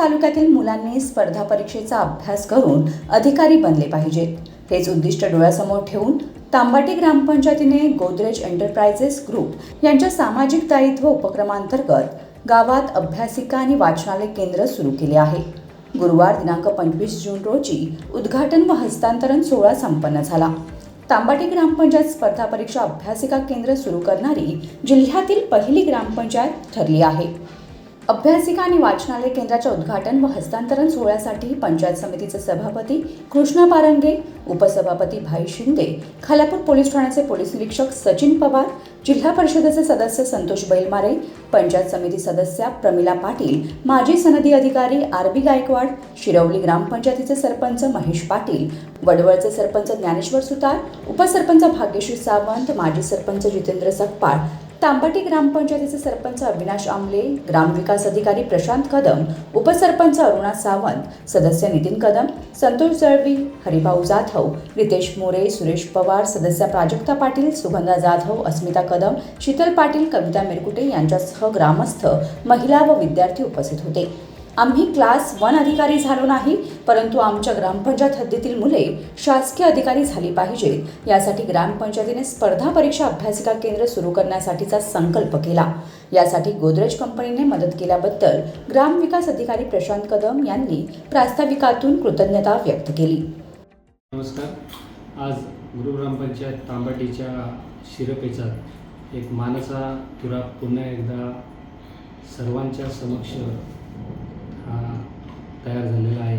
तालुक्यातील मुलांनी स्पर्धा परीक्षेचा अभ्यास करून अधिकारी बनले पाहिजेत, हेच उद्दिष्ट डोळ्यासमोर ठेवून तांबाटी ग्रामपंचायतीने गोदरेज एंटरप्राइजेस ग्रुप यांच्या सामाजिक दायित्व उपक्रमांतर्गत गावात अभ्यासिका आणि वाचनालय केंद्र सुरू केले आहे। गुरुवार दिनांक 25 जून रोजी उद्घाटन व हस्तांतरण सोहळा संपन्न झाला। तांबाटी ग्रामपंचायत स्पर्धा परीक्षा अभ्यासिका केंद्र सुरू करणारी जिल्ह्यातील पहिली ग्रामपंचायत ठरली आहे। अभ्यासिका आणि वाचनालय केंद्राच्या उद्घाटन व हस्तांतरण सोहळ्यासाठी पंचायत समितीचे सभापती कृष्णा पारंगे, उपसभापती भाई शिंदे, खालापूर पोलीस ठाण्याचे पोलीस निरीक्षक सचिन पवार, जिल्हा परिषदेचे सदस्य संतोष बैलमारे, पंचायत समिती सदस्या प्रमिला पाटील, माजी सनदी अधिकारी आरबी गायकवाड, शिरवली ग्रामपंचायतीचे सरपंच महेश पाटील, वडवळचे सरपंच ज्ञानेश्वर सुतार, उपसरपंच भाग्यश्री सावंत, माजी सरपंच जितेंद्र सकपाळ, तांबाटी ग्रामपंचायतीचे सरपंच अविनाश आमले, ग्रामविकास अधिकारी प्रशांत कदम, उपसरपंच अरुणा सावंत, सदस्य नितीन कदम, संतोष जळवी, हरिभाऊ जाधव, रितेश मोरे, सुरेश पवार, सदस्य प्राजक्ता पाटील, सुगंधा जाधव, अस्मिता कदम, शीतल पाटील, कविता मिरकुटे यांच्यासह ग्रामस्थ, महिला व विद्यार्थी उपस्थित होते। आम्ही क्लास 1 अधिकारी झालो नाही, परंतु आमच्या ग्रामपंचायत हद्दीतील मुले शासकीय अधिकारी झाली पाहिजेत, यासाठी ग्रामपंचायतीने स्पर्धा परीक्षा अभ्यासिका केंद्र सुरू करण्यासाठीचा संकल्प केला। यासाठी गोदरेज कंपनीने मदत केल्याबद्दल ग्रामविकास अधिकारी प्रशांत कदम यांनी प्रास्ताविकातून कृतज्ञता व्यक्त केली। नमस्कार। आज गुरु ग्रामपंचायत तांबाटीच्या शिरपेचा एक मानाचा तुरा पुन्हा एकदा सर्वांच्या समक्ष तयार झालेला आहे।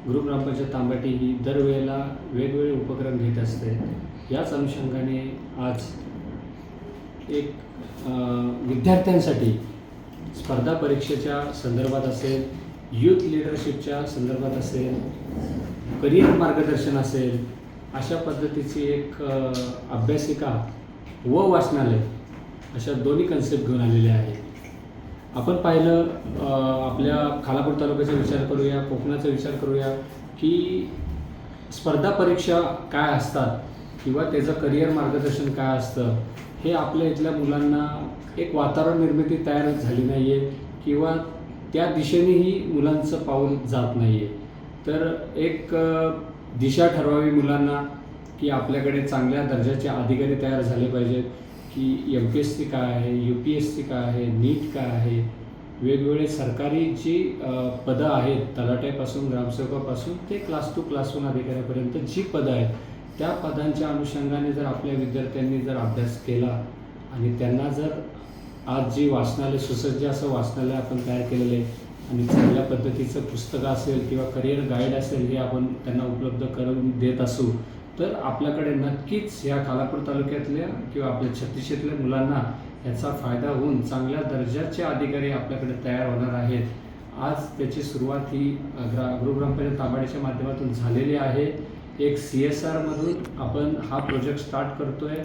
गुरु ग्रामपंचायत तांबाटी ही दरवेळेला वेगवेगळे उपक्रम घेत असते। याच अनुषंगाने आज एक विद्यार्थ्यांसाठी स्पर्धा परीक्षेच्या संदर्भात असेल, यूथ लीडरशिपच्या संदर्भात असेल, करिअर मार्गदर्शन असेल, अशा पद्धतीची एक अभ्यासिका व वाचनालय अशा दोन्ही कन्सेप्ट घेऊन आलेले आहे। आपण पाहिलं, आपल्या खालापूर तालुक्याचा विचार करूया, कोकणाचा विचार करूया की स्पर्धा परीक्षा काय असतात किंवा त्याचं करिअर मार्गदर्शन काय असतं, हे आपल्या इथल्या मुलांना एक वातावरण निर्मिती तयार झाली नाही आहे किंवा त्या दिशेनेही मुलांचं पाऊल जात नाही आहे। तर एक दिशा ठरवावी मुलांना की आपल्याकडे चांगल्या दर्जाचे अधिकारी तयार झाले पाहिजेत की MPSC काय आहे, UPSC काय आहे, नीट काय आहे, वेगवेगळे सरकारी जी पदं आहेत, तलाट्यापासून ग्रामसेवकापासून ते क्लास 2 क्लास 1 अधिकाऱ्यापर्यंत जी पदं आहेत, त्या पदांच्या अनुषंगाने जर आपल्या विद्यार्थ्यांनी जर अभ्यास केला आणि त्यांना जर आज जी वाचनालय सुसज्ज असं वाचनालय आपण तयार केलेलं आहे आणि चांगल्या पद्धतीचं पुस्तकं असेल किंवा करिअर गाईड असेल हे आपण त्यांना उपलब्ध करून देत असू, तर आपल्याकडे नक्कीच या खालापूर तालुक्यातल्या किंवा आपल्या छत्तीसगडच्या मुलांना याचा फायदा होऊन चांगल्या दर्जाचे अधिकारी आपल्याकडे तयार होणार आहेत। आज त्याची सुरुवात ही गुरु ग्रामपंचायत तांबाटीच्या माध्यमातून झालेली आहे। एक CSR मधून आपण हा प्रोजेक्ट स्टार्ट करतोय।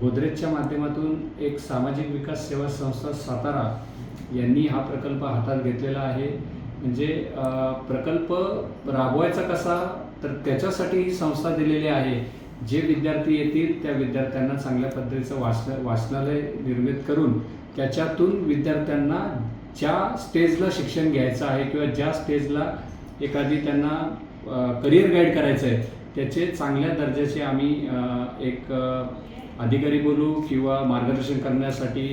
गोदरेजच्या माध्यमातून एक सामाजिक विकास सेवा संस्था सातारा यांनी हा प्रकल्प हातात घेतलेला आहे। म्हणजे प्रकल्प राबवायचा कसा, तर त्याच्यासाठी ही संस्था दिलेली आहे। जे विद्यार्थी येतील त्या विद्यार्थ्यांना चांगल्या पद्धतीचं वाचनालय निर्मित करून त्याच्यातून विद्यार्थ्यांना ज्या स्टेजला शिक्षण घ्यायचं आहे किंवा ज्या स्टेजला एखादी त्यांना करिअर गाईड करायचं आहे त्याचे चांगल्या दर्जाचे आम्ही एक अधिकारी बोलू किंवा मार्गदर्शन करण्यासाठी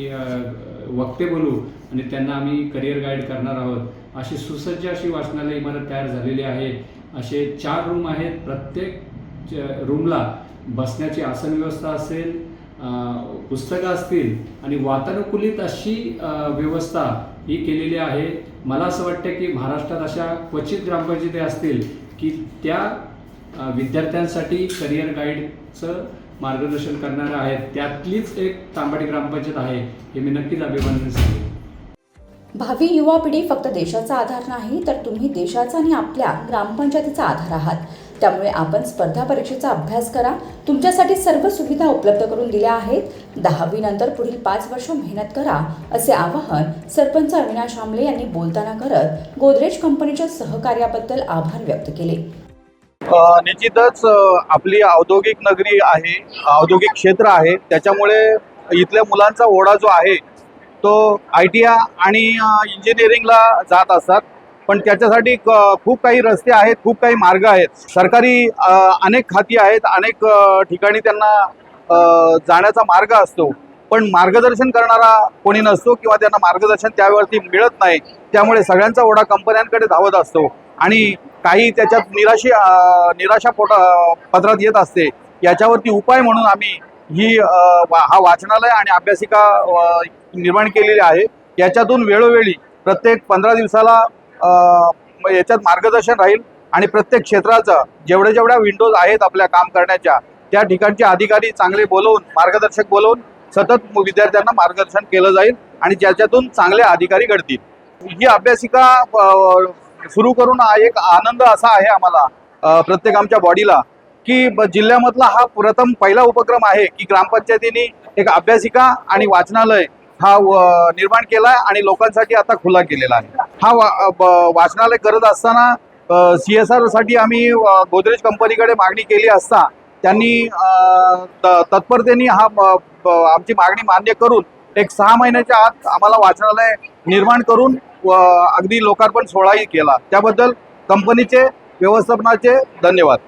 वक्ते बोलू आणि त्यांना आम्ही करिअर गाईड करणार आहोत। अशी सुसज्ज अशी वाचनालय इमारत तयार झालेली आहे। असे 4 रूम आहेत। प्रत्येक रूमला बसण्याची आसन व्यवस्था असेल, पुस्तकं असतील आणि वातानुकूलित अशी व्यवस्था ही केलेली आहे। मला असं वाटतं की महाराष्ट्रात अशा क्वचित ग्रामपंचायती असतील की त्या विद्यार्थ्यांसाठी करिअर गाईडचं मार्गदर्शन करणाऱ्या आहेत। त्यातलीच एक तांबाटी ग्रामपंचायत आहे, हे मी नक्कीच अभिमानाने सांगेन। भावी युवा पिढी फक्त देशाचा आधार नाही, तर तुम्ही देशाचा आणि आपल्या ग्रामपंचायतीचा आधार आहात। त्यामुळे आपण स्पर्धा परीक्षेचा अभ्यास करा। तुमच्यासाठी सर्व सुविधा उपलब्ध करून दिल्या आहेत। 10वी नंतर पुढील 5 वर्ष मेहनत करा, असे आवाहन सरपंच अविनाश आमले यांनी बोलताना करत गोदरेज कंपनीच्या सहकार्याबद्दल आभार व्यक्त केले। निश्चितच आपली औद्योगिक नगरी आहे, औद्योगिक क्षेत्र आहे, त्याच्यामुळे इथल्या मुलांचा ओढा जो आहे तो ITI आणि इंजिनिअरिंगला जात असतात. पण त्याच्यासाठी खूप काही रस्ते आहेत, खूप काही मार्ग आहेत. सरकारी अनेक खाती आहेत, अनेक ठिकाणी त्यांना जाण्याचा मार्ग असतो, पण मार्गदर्शन करणारा कोणी नसतो किंवा त्यांना मार्गदर्शन त्यावरती मिळत नाही. त्यामुळे सगळ्यांचा ओढा कंपन्यांकडे धावत असतो आणि काही त्याच्यात निराशा पत्रात येत असते. याच्यावरती उपाय म्हणून आम्ही हा वाचनालय आणि अभ्यासिका निर्माण केलेली आहे. याच्यातून वेळोवेळी प्रत्येक 15 दिवसाला याच्यात मार्गदर्शन राहील आणि प्रत्येक क्षेत्राचं जेवढ्या विंडोज आहेत आपल्या काम करण्याच्या, त्या ठिकाणचे अधिकारी चांगले मार्गदर्शक बोलवून सतत विद्यार्थ्यांना मार्गदर्शन केलं जाईल आणि ज्याच्यातून चांगले अधिकारी घडतील. ही अभ्यासिका सुरू करून एक आनंद असा आहे आम्हाला, प्रत्येक आमच्या बॉडीला, की जिल्ह्यामधला हा प्रथम पहिला उपक्रम आहे की ग्रामपंचायतीने एक अभ्यासिका आणि वाचनालय हा निर्माण केला आहे आणि लोकांसाठी आता खुला केलेला आहे. हा वाचनालय करत असताना CSR साठी आम्ही गोदरेज कंपनीकडे मागणी केली असता त्यांनी तत्परतेने आमची मागणी मान्य करून एक 6 महिन्याच्या आत आम्हाला वाचनालय निर्माण करून अगदी लोकार्पण सोहळाही केला. त्याबद्दल कंपनीचे व्यवस्थापनाचे धन्यवाद.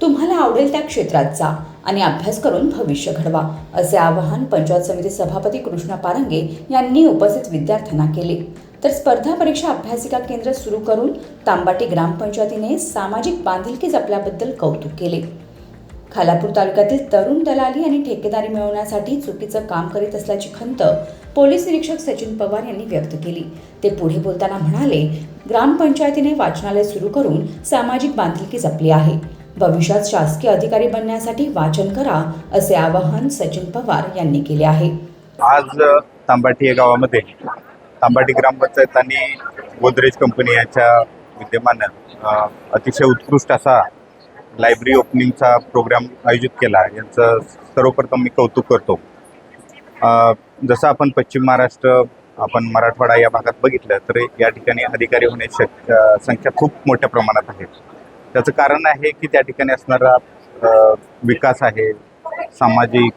तुम्हाला आवडेल त्या क्षेत्रात जा आणि अभ्यास करून भविष्य घडवा, असे आवाहन पंचायत समिती सभापती कृष्णा पारंगे यांनी उपस्थित विद्यार्थ्यांना केले. तर स्पर्धा परीक्षा अभ्यासिका केंद्र सुरू करून तांबाटी ग्रामपंचायतीने सामाजिक बांधिलकी जपल्याबद्दल कौतुक केले. खालापूर तालुक्यातील तरुण दलाली आणि ठेकेदारी मिळवण्यासाठी चुकीचं काम करीत असल्याची खंत पोलीस निरीक्षक सचिन पवार यांनी व्यक्त केली. ते पुढे बोलताना म्हणाले, ग्रामपंचायतीने वाचनालय सुरू करून सामाजिक बांधिलकी जपली आहे. भविष्यात शासकीय अधिकारी बनण्यासाठी वाचन करा, असे आवाहन सचिन पवार यांनी केले आहे. आज तांबाटी या गावामध्ये तांबाटी ग्रामपंचायत आणि गोदरेज कंपनी यांच्या विद्यमानं अतिशय उत्कृष्ट असा लायब्ररी ओपनिंगचा प्रोग्राम आयोजित केला. यांचं सर्वप्रथम मी कौतुक करतो. जसं आपण पश्चिम महाराष्ट्र, आपण मराठवाडा या भागात बघितलं तर या ठिकाणी अधिकारी होण्याची संख्या खूप मोठ्या प्रमाणात आहे. त्याचं कारण आहे की त्या ठिकाणी असणारा विकास आहे, सामाजिक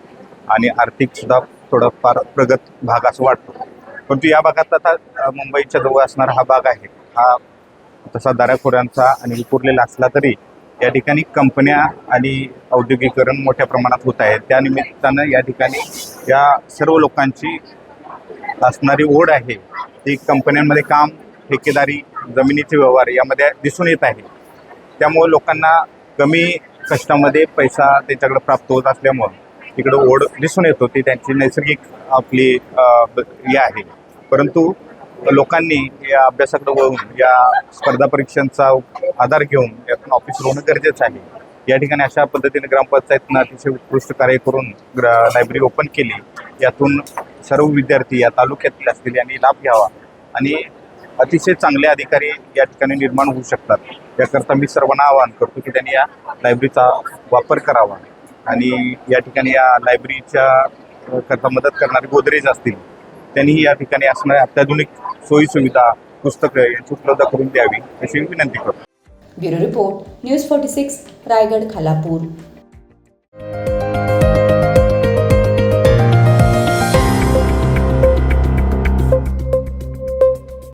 आणि आर्थिकसुद्धा थोडाफार प्रगत भाग असं वाटतो. परंतु या भागात आता मुंबईच्या जवळ असणारा हा भाग आहे, हा तसा दऱ्याखोऱ्यांचा आणि विखुरलेला असला तरी या ठिकाणी कंपन्या आणि औद्योगिकीकरण मोठ्या प्रमाणात होत आहे. त्यानिमित्तानं या ठिकाणी या सर्व लोकांची असणारी ओढ आहे ती कंपन्यांमध्ये काम, ठेकेदारी, जमिनीचे व्यवहार यामध्ये दिसून येत आहे. त्यामुळे लोकांना कमी कष्टामध्ये पैसा त्यांच्याकडे प्राप्त होत असल्यामुळं तिकडं ओढ दिसून येत होती. त्यांची नैसर्गिक आपली हे आहे. परंतु लोकांनी या अभ्यासाकडे वळून या स्पर्धा परीक्षांचा आधार घेऊन यातून ऑफिसर होणं गरजेचं आहे. या ठिकाणी अशा पद्धतीने ग्रामपंचायतीनं अतिशय उत्कृष्ट कार्य करून लायब्ररी ओपन केली. यातून सर्व विद्यार्थी या तालुक्यातील असतील यांनी लाभ घ्यावा आणि अतिशय चांगले अधिकारी या ठिकाणी निर्माण होऊ शकतात. याकरता मी सर्वांना आवाहन करतो की त्यांनी या लायब्ररीचा वापर करावा आणि या ठिकाणी या लायब्ररीच्या करता मदत करणारे गोदरेज असतील त्यांनी या ठिकाणी असणाऱ्या अत्याधुनिक सोयीसुविधा, पुस्तकं यांची उपलब्ध करून द्यावी अशी विनंती करतो. Bureau report, news 46, Raigad, Khalapur.